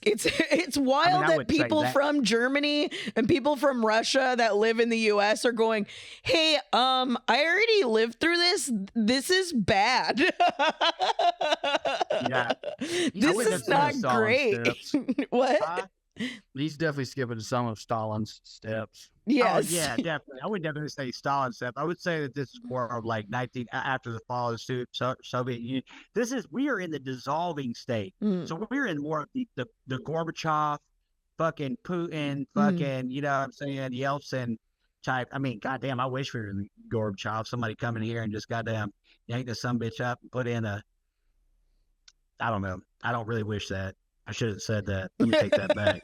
wild that people from Germany and people from Russia that live in the U.S. are going, hey, I already lived through this. This is bad. Yeah. This is not great. What? He's definitely skipping some of Stalin's steps. Yes. Oh, yeah, definitely. I would definitely say Stalin's step. I would say that this is more of like after the fall of the Soviet Union. We are in the dissolving state. So we're in more of the Gorbachev, fucking Putin, fucking, you know what I'm saying, Yeltsin type. I mean, goddamn, I wish we were in Gorbachev. Somebody come in here and just goddamn yank this sumbitch up and put in I don't know. I don't really wish that. I should have said that. Let me take that back.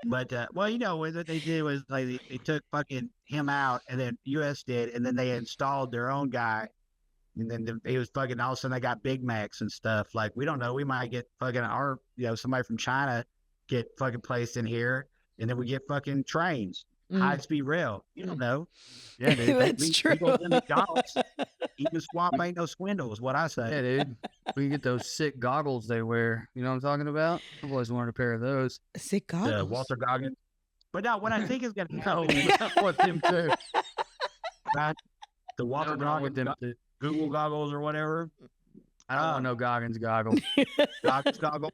But well, what they did was like they took fucking him out, and then U.S. did, and then they installed their own guy, and then he was fucking. All of a sudden, they got Big Macs and stuff. Like, we don't know. We might get fucking somebody from China get fucking placed in here, and then we get fucking trains, high speed rail. You don't know. Yeah, dude. That's true. We go to McDonald's. Even swap ain't no swindle, is what I say. Yeah, dude. We can get those sick goggles they wear. You know what I'm talking about? I've always wanted a pair of those. Sick goggles? Walter Goggins. But now, what I think is going to happen... I want them too. Right? The Walter Goggins, Google goggles or whatever. I don't want no Goggins goggles. Goggins goggles.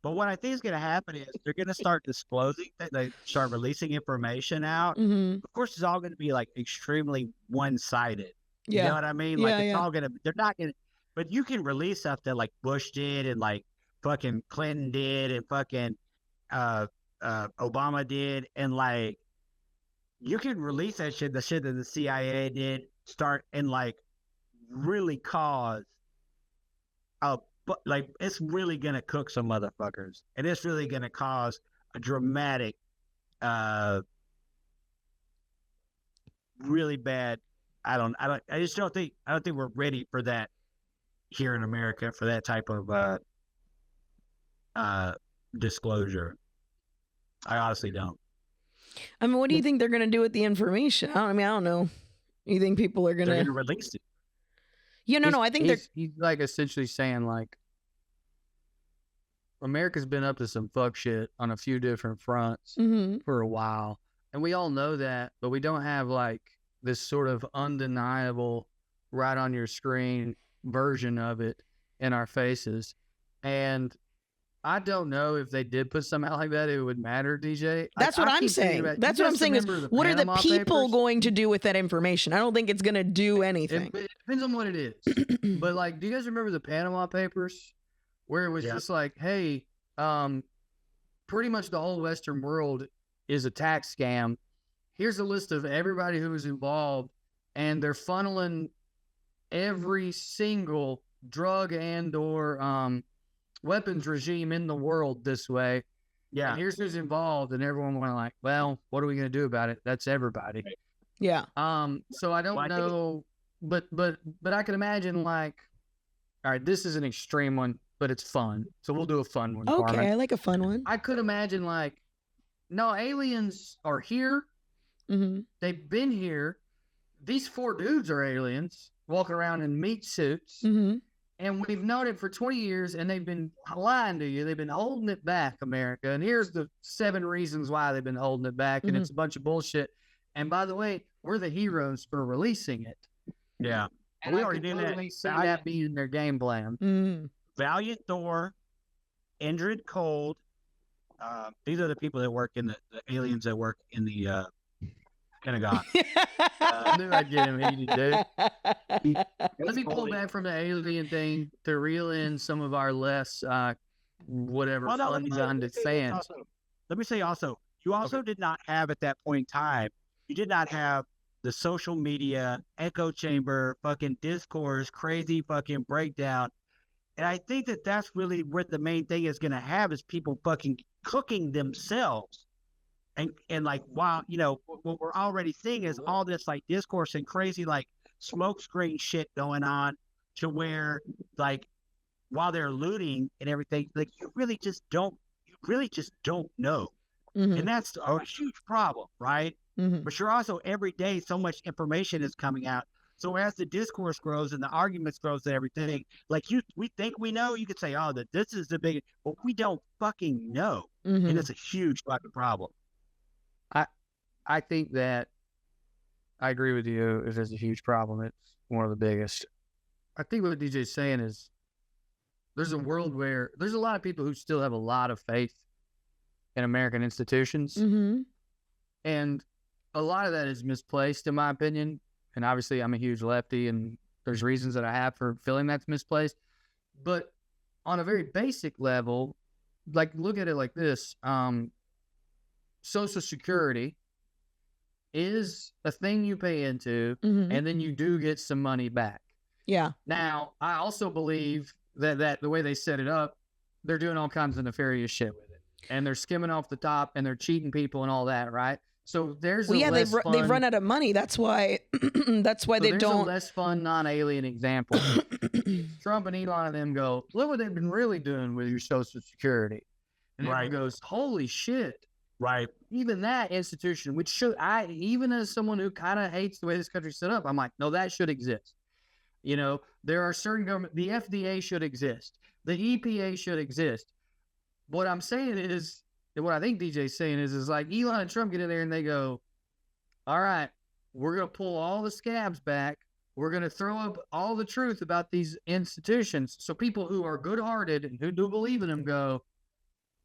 But what I think is going to happen is they're going to start disclosing, they start releasing information out. Mm-hmm. Of course, it's all going to be like extremely one-sided. You know what I mean? Yeah, Like it's all going to, they're not going to, but you can release stuff that like Bush did and like fucking Clinton did and fucking Obama did. And like, you can release that shit, the shit that the CIA did, start and like really cause like it's really gonna cook some motherfuckers, and it's really gonna cause a dramatic, really bad. I just don't think we're ready for that here in America for that type of disclosure. I honestly don't. I mean, what do you think they're gonna do with the information? I don't know. You think people are They're gonna gonna release it. Yeah, no, I think he's like essentially saying like America's been up to some fuck shit on a few different fronts for a while. And we all know that, but we don't have like this sort of undeniable right on your screen version of it in our faces. And I don't know if they did put something out like that, it would matter, DJ. That's what I'm saying. That's what I'm saying is, what are the people going to do with that information? I don't think it's going to do anything. It depends on what it is. But like, do you guys remember the Panama Papers? Where it was just like, hey, pretty much the whole Western world is a tax scam. Here's a list of everybody who was involved, and they're funneling every single drug and or weapons regime in the world this way. Yeah. And here's who's involved, and everyone went like, well, what are we going to do about it? That's everybody. Yeah. So I don't know, but I can imagine like, all right, this is an extreme one, but it's fun. So we'll do a fun one. Okay, Carmen. I like a fun one. I could imagine like, no, aliens are here. They've been here. These 4 dudes are aliens walking around in meat suits. And we've known it for 20 years, and they've been lying to you. They've been holding it back, America. And here's the 7 reasons why they've been holding it back, and it's a bunch of bullshit. And by the way, we're the heroes for releasing it. Yeah. And we already did that. See that being their game plan. Valiant Thor, Indrid Cold. These are the people that work in the aliens that work in the Pentagon. I knew I'd get him heated, dude. Let me pull back from the alien thing to reel in some of our less, fun-minded fans. Let me say also, you also did not have at that point in time, you did not have the social media, echo chamber, fucking discourse, crazy fucking breakdown. And I think that that's really where the main thing is going to have is people fucking cooking themselves. And like, wow, what we're already seeing is all this like discourse and crazy like smoke screen shit going on to where like while they're looting and everything, like you really just don't know. And that's a huge problem, right? But you're also every day so much information is coming out. So as the discourse grows and the arguments grows and everything, like we think we know, you could say, oh, that this is the big, but we don't fucking know. And it's a huge fucking problem. I think that I agree with you. If there's a huge problem, it's one of the biggest. I think what DJ's saying is there's a world where there's a lot of people who still have a lot of faith in American institutions. And a lot of that is misplaced, in my opinion. And obviously, I'm a huge lefty, and there's reasons that I have for feeling that's misplaced. But on a very basic level, like look at it like this. Social Security is a thing you pay into, and then you do get some money back. Yeah. Now, I also believe that the way they set it up, they're doing all kinds of nefarious shit with it. And they're skimming off the top, and they're cheating people and all that, right? So there's they've run out of money. That's why they don't. A less fun non-alien example. Trump and Elon and them go, look what they've been really doing with your Social Security. And everyone goes, holy shit. Right. Even that institution, which should, even as someone who kind of hates the way this country's set up, I'm like, no, that should exist. There are certain government, the FDA should exist. The EPA should exist. What I'm saying is, what I think DJ's saying is like Elon and Trump get in there and they go, all right, we're going to pull all the scabs back. we're going to throw up all the truth about these institutions. So people who are good-hearted and who do believe in them go,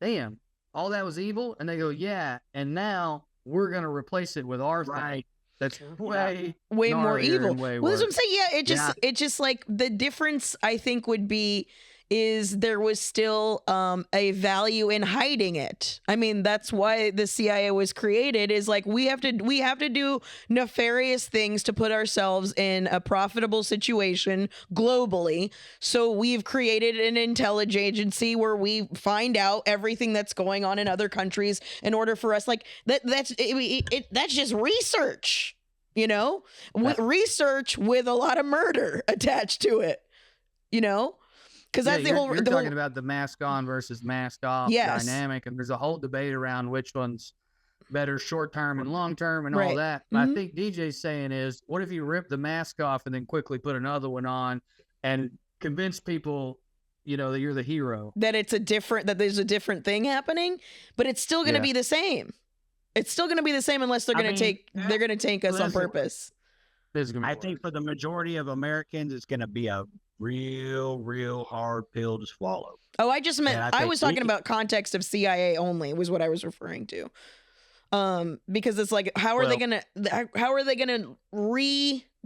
damn, all that was evil. And they go, yeah. And now we're going to replace it with our thing. That's way more evil. Way well, worse. that's what I'm saying. Yeah, it just like the difference I think would be is there was still a value in hiding it. I mean, that's why the CIA was created. Is like we have to do nefarious things to put ourselves in a profitable situation globally. So we've created an intelligence agency where we find out everything that's going on in other countries in order for us. Like that's just research. You know, research with a lot of murder attached to it. You know. Because that's you're talking about the mask on versus mask off dynamic, and there's a whole debate around which one's better short term and long term and all that. But I think DJ's saying is, what if you rip the mask off and then quickly put another one on and convince people, you know, that you're the hero, that there's a different thing happening, but it's still going to be the same. It's still going to be the same unless they're going to take us on purpose. I think for the majority of Americans, it's going to be a real hard pill to swallow. Oh, I just meant I was talking about context of CIA only was what I was referring to. Because it's like how are they gonna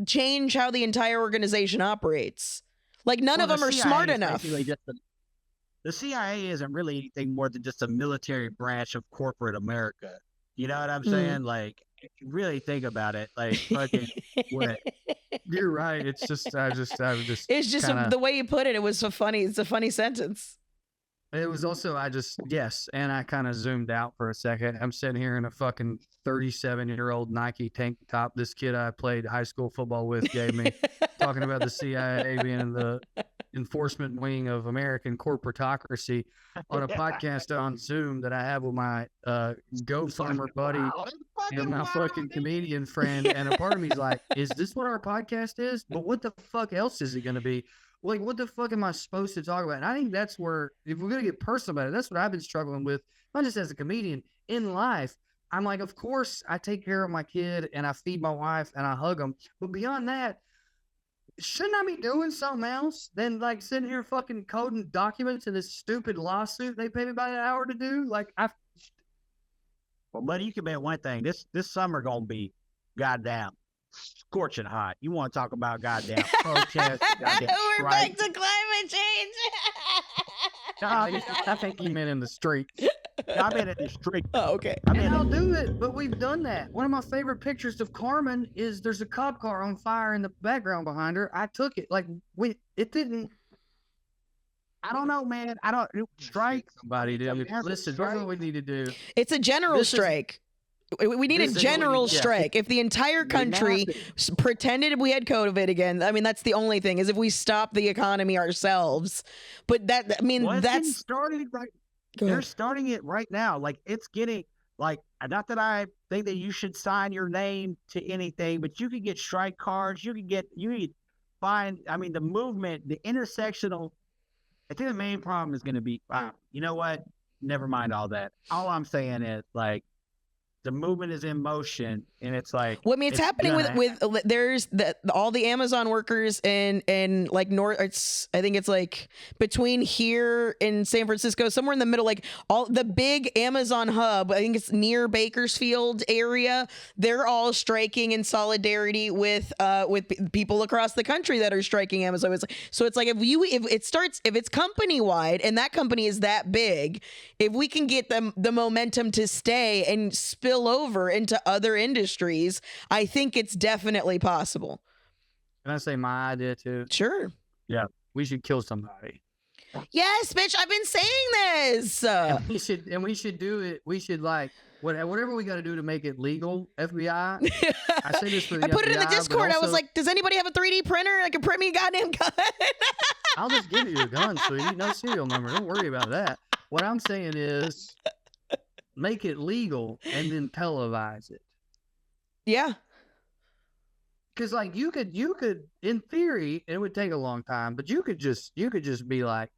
change how the entire organization operates? Like none of them are smart enough. The CIA isn't really anything more than just a military branch of corporate America. You know what I'm saying? Like, if you really think about it, like fucking what? You're right. It's just it's just the way you put it. It was so funny. It's a funny sentence. It was also and I kind of zoomed out for a second. I'm sitting here in a fucking 37-year-old Nike tank top this kid I played high school football with gave me, talking about the CIA being in the enforcement wing of American corporatocracy on a podcast on Zoom that I have with my goat farmer buddy and my fucking comedian friend. And a part of me is like, is this what our podcast is? But what the fuck else is it going to be? Like, what the fuck am I supposed to talk about? And I think that's where, if we're going to get personal about it, that's what I've been struggling with, not just as a comedian, in life. I'm like, of course, I take care of my kid and I feed my wife and I hug them. But beyond that, shouldn't I be doing something else than like sitting here fucking coding documents in this stupid lawsuit they pay me by the hour to do? Like, Well, buddy, you can bet one thing. This summer going to be goddamn scorching hot. You want to talk about goddamn protests? Goddamn We're back to climate change. I think you meant in the street. I meant in the street. Oh, okay. I'll do it, but we've done that. One of my favorite pictures of Carmen is there's a cop car on fire in the background behind her. I took it. Like, it didn't. I don't know, man. I don't strike somebody, dude. Listen, here's what we need to do. It's a general strike. We need a general strike. If the entire country pretended we had COVID again, I mean, that's the only thing, is if we stop the economy ourselves. But that's started right. They're starting it right now. Like, it's getting, like, not that I think that you should sign your name to anything, but you could get strike cards. You could find, I mean, the movement, the intersectional. I think the main problem is going to be, you know what? Never mind all that. All I'm saying is, like, the movement is in motion, and it's like, well, I mean, it's happening with there's all the Amazon workers and like north. I think it's like between here in San Francisco, somewhere in the middle, like all the big Amazon hub. I think it's near Bakersfield area. They're all striking in solidarity with people across the country that are striking Amazon. So it's like if it's company wide and that company is that big, if we can get the momentum to stay and spill over into other industries, I think it's definitely possible. Can I say my idea too? Sure. Yeah. We should kill somebody. Yes, bitch, I've been saying this. And we should do it. We should, like, whatever we got to do to make it legal. FBI. I say this for the FBI. I put it in the Discord. I was like, does anybody have a 3D printer that can print me a goddamn gun? I'll just give you a gun, sweetie. No serial number. Don't worry about that. What I'm saying is, make it legal and then televise it. Yeah. Because, like, you could, in theory, it would take a long time, but you could just be like,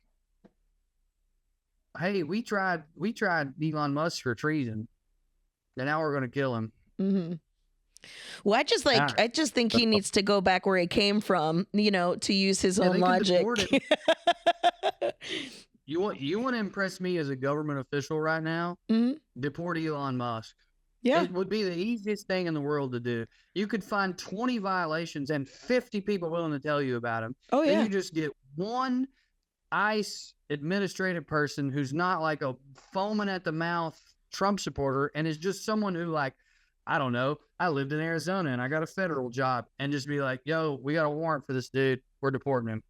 hey, we tried Elon Musk for treason, and now we're going to kill him. Mm-hmm. Well, I just Yeah. I just think he needs to go back where he came from, to use his own they could logic. deport him. You want to impress me as a government official right now? Mhm. Deport Elon Musk. Yeah. It would be the easiest thing in the world to do. You could find 20 violations and 50 people willing to tell you about them. Oh, Then yeah. you just get one ICE administrative person who's not like a foaming at the mouth Trump supporter and is just someone who, like, I don't know, I lived in Arizona and I got a federal job, and just be like, yo, we got a warrant for this dude. We're deporting him.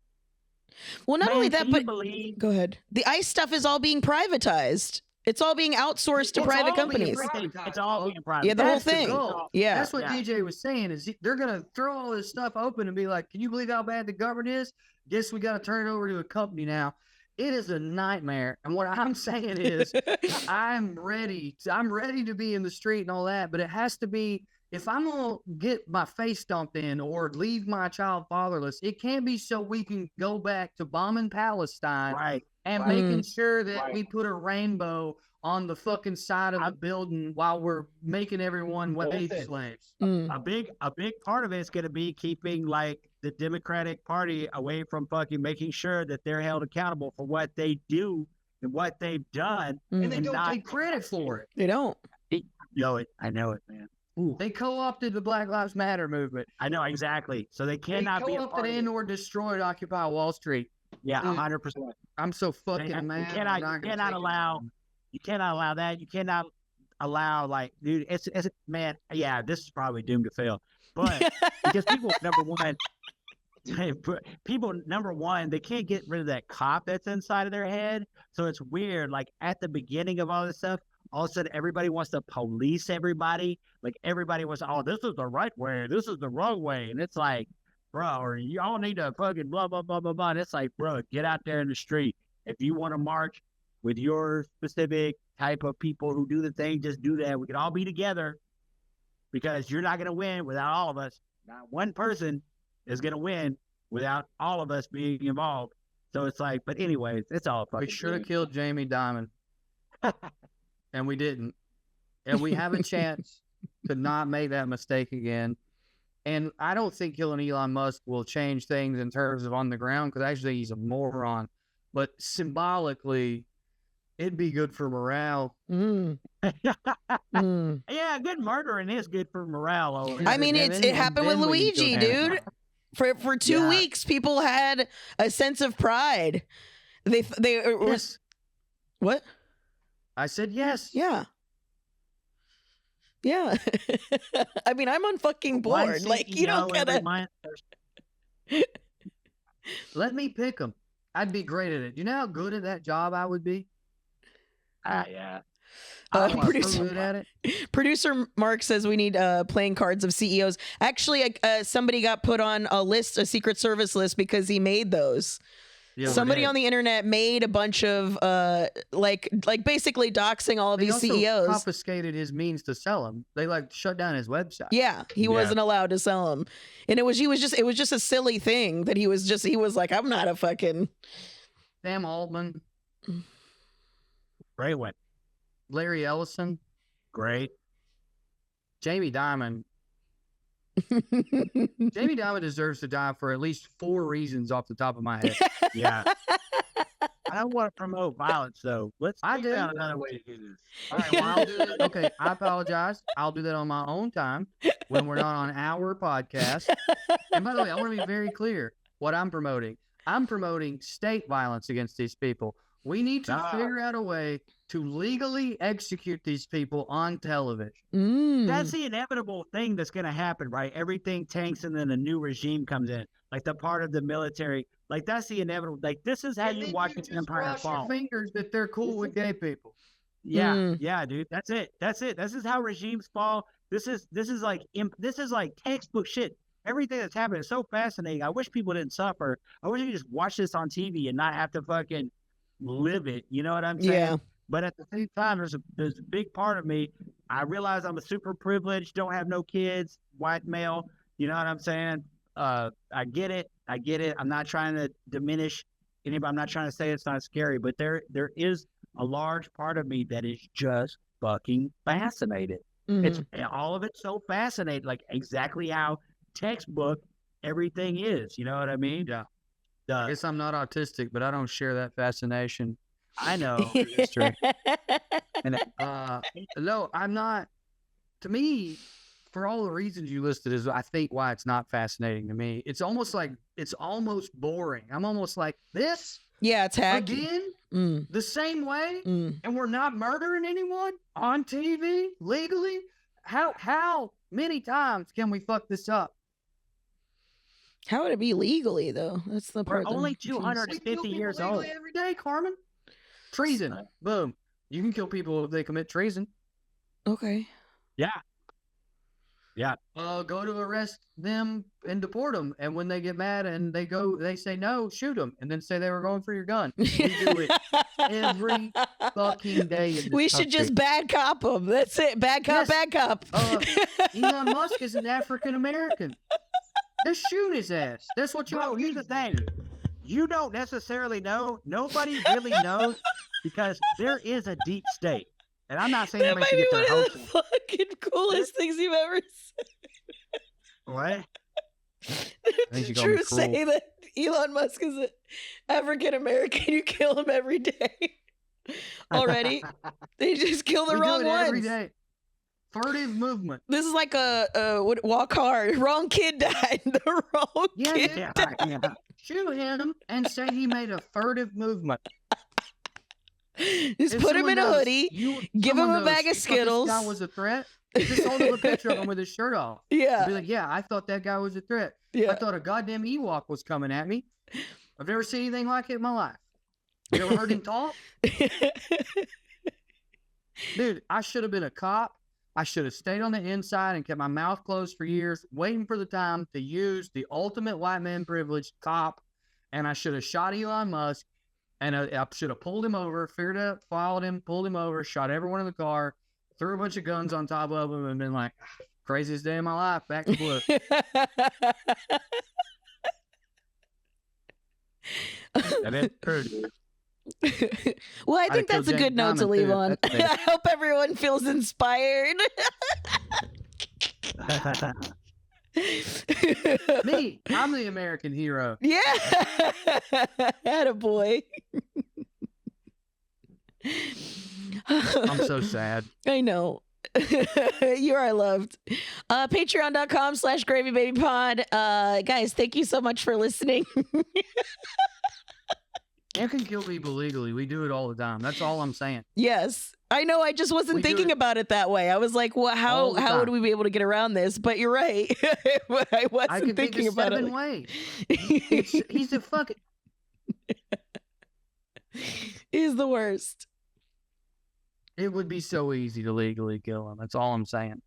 Well, not only that, but believe go ahead. The ICE stuff is all being privatized. It's all being outsourced to private companies. It's all being private. Yeah, the whole That's the thing. goal. Yeah. That's what DJ was saying, is they're going to throw all this stuff open and be like, can you believe how bad the government is? Guess we got to turn it over to a company now. It is a nightmare. And what I'm saying is I'm ready to be in the street and all that, but it has to be, if I'm going to get my face stomped in or leave my child fatherless, it can't be so we can go back to bombing Palestine. Right. And making sure that we put a rainbow on the fucking side of the building while we're making everyone wage slaves. A big part of it is going to be keeping like the Democratic Party away from fucking making sure that they're held accountable for what they do and what they've done. And they don't take credit for it. They don't. I know it, man. Ooh. They co-opted the Black Lives Matter movement. I know, exactly. So they cannot be a part of it. and/or destroyed Occupy Wall Street. Yeah, 100%. I'm so fucking mad. You cannot allow that. You cannot allow, like, dude, it's man, yeah, this is probably doomed to fail. But because number one, they can't get rid of that cop that's inside of their head. So it's weird. Like at the beginning of all this stuff, all of a sudden everybody wants to police everybody. Like everybody was, oh, this is the right way, this is the wrong way. And it's like, bro, or you all need to fucking blah, blah, blah, blah, blah. And it's like, bro, get out there in the street. If you want to march with your specific type of people who do the thing, just do that. We can all be together, because you're not going to win without all of us. Not one person is going to win without all of us being involved. So it's like, but anyways, it's all fucking. We should have killed Jamie Dimon. And we didn't. And we have a chance to not make that mistake again. And I don't think killing Elon Musk will change things in terms of on the ground, because actually he's a moron. But symbolically, it'd be good for morale. Mm. Yeah, good murdering is good for morale. I mean, it happened with Luigi, dude. For 2 weeks, people had a sense of pride. They yes. What? I said yes. Yeah. Yeah. I mean, I'm on fucking board. Like, you don't gotta. Let me pick them. I'd be great at it. You know how good at that job I would be? Yeah. Producer Mark says we need playing cards of CEOs. Actually, somebody got put on a list, a Secret Service list, because he made those. Yeah, somebody on the internet made a bunch of like basically doxing all of these CEOs. Confiscated his means to sell them. They like shut down his website. Yeah, he wasn't allowed to sell them, and it was just a silly thing that he was like, I'm not a fucking Sam Altman. Great one. Larry Ellison. Great. Jamie Dimon. Jamie Dimon deserves to die for at least 4 reasons off the top of my head. Yeah. I don't want to promote violence, though. Let's figure out another way to do this. All right, well, I'll do it. Okay, I apologize. I'll do that on my own time when we're not on our podcast. And by the way, I want to be very clear what I'm promoting. I'm promoting state violence against these people. We need to figure out a way to legally execute these people on television. That's the inevitable thing that's going to happen, right? Everything tanks and then a new regime comes in, like the part of the military. Like that's the inevitable. Like this is how you watch an empire fall. Your fingers that they're cool with gay people. Yeah, yeah, dude. That's it. This is how regimes fall. This is like textbook shit. Everything that's happening is so fascinating. I wish people didn't suffer. I wish you could just watch this on TV and not have to fucking live it. You know what I'm saying? Yeah. But at the same time, there's a big part of me. I realize I'm a super privileged, don't have no kids, white male. You know what I'm saying? I get it. I'm not trying to diminish anybody. I'm not trying to say it's not scary, but there is a large part of me that is just fucking fascinated. It's all of it's so fascinating, like exactly how textbook everything is. You know what I mean? Yeah. I guess I'm not autistic, but I don't share that fascination. I know. History. And no, I'm not. To me, for all the reasons you listed, is I think why it's not fascinating to me. It's almost boring. I'm almost like this. Yeah, it's hacky. Again, the same way, and we're not murdering anyone on TV legally. How many times can we fuck this up? How would it be legally though? That's the part. We're only 250 years old every day, Carmen. Treason, boom. You can kill people if they commit treason. Okay. Yeah. Go to arrest them and deport them, and when they get mad and they say no, shoot them, and then say they were going for your gun. We do it every fucking day. We should just bad cop them. That's it. Bad cop, bad cop. Elon Musk is an African American. Just shoot his ass. That's what you know. Here's the thing. You don't necessarily know. Nobody really knows because there is a deep state. And I'm not saying that anybody should get their hopes in. Fucking coolest things you've ever said. What? Did Drew say that Elon Musk is an African American? You kill him every day. Already? They just kill the wrong ones. Every day. Furtive movement. This is like a walk hard. Wrong kid died. The wrong kid died. Yeah. Shoot him and say he made a furtive movement. Just put him in a hoodie, give him a bag of Skittles. This guy was a threat. Just hold him a picture of him with his shirt off. Yeah. Be like, yeah, I thought that guy was a threat. Yeah. I thought a goddamn Ewok was coming at me. I've never seen anything like it in my life. You ever heard him talk? Dude, I should have been a cop. I should have stayed on the inside and kept my mouth closed for years, waiting for the time to use the ultimate white man privilege, cop. And I should have shot Elon Musk. And I should have pulled him over, figured out, followed him, pulled him over, shot everyone in the car, threw a bunch of guns on top of him, and been like, craziest day of my life, back to blue. That is true. Well, I think that's a good note to leave on. I hope everyone feels inspired. Me, I'm the American hero. Yeah. Attaboy. I'm so sad. I know. You are loved. Patreon.com/GravyBabyPod. Guys, thank you so much for listening. You can kill people legally. We do it all the time. That's all I'm saying. Yes. I know. I just wasn't thinking about it that way. I was like, well, how would we be able to get around this? But you're right. I wasn't thinking about it. Ways. He's a fucking... He's the worst. It would be so easy to legally kill him. That's all I'm saying.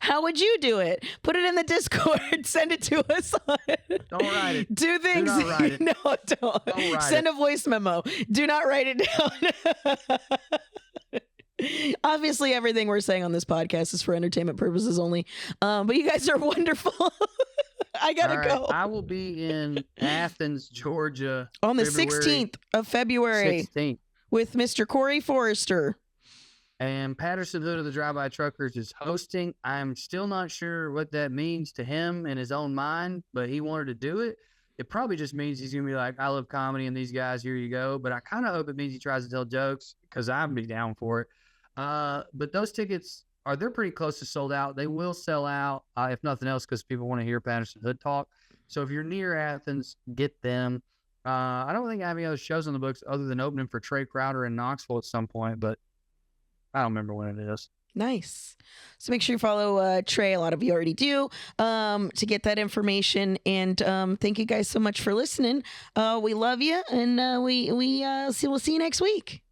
How would you do it? Put it in the Discord. Send it to us. Don't write it. Do things. Do not write it. No, don't. Send a voice memo. Do not write it down. Obviously, everything we're saying on this podcast is for entertainment purposes only. But you guys are wonderful. I gotta go. I will be in Athens, Georgia, on the 16th of February 16th. With Mr. Corey Forrester. And Patterson Hood of the Drive-By Truckers is hosting. I'm still not sure what that means to him in his own mind, but he wanted to do it. It probably just means he's going to be like, I love comedy and these guys, here you go. But I kind of hope it means he tries to tell jokes because I'd be down for it. But those tickets, they're pretty close to sold out. They will sell out, if nothing else, because people want to hear Patterson Hood talk. So if you're near Athens, get them. I don't think I have any other shows on the books other than opening for Trey Crowder in Knoxville at some point, but I don't remember when it is. Nice. So make sure you follow Trey. A lot of you already do, to get that information. And thank you guys so much for listening. We love you, and we'll see you next week.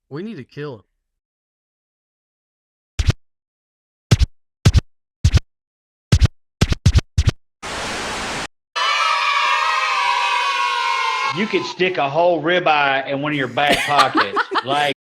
We need to kill him. You could stick a whole ribeye in one of your back pockets. Like,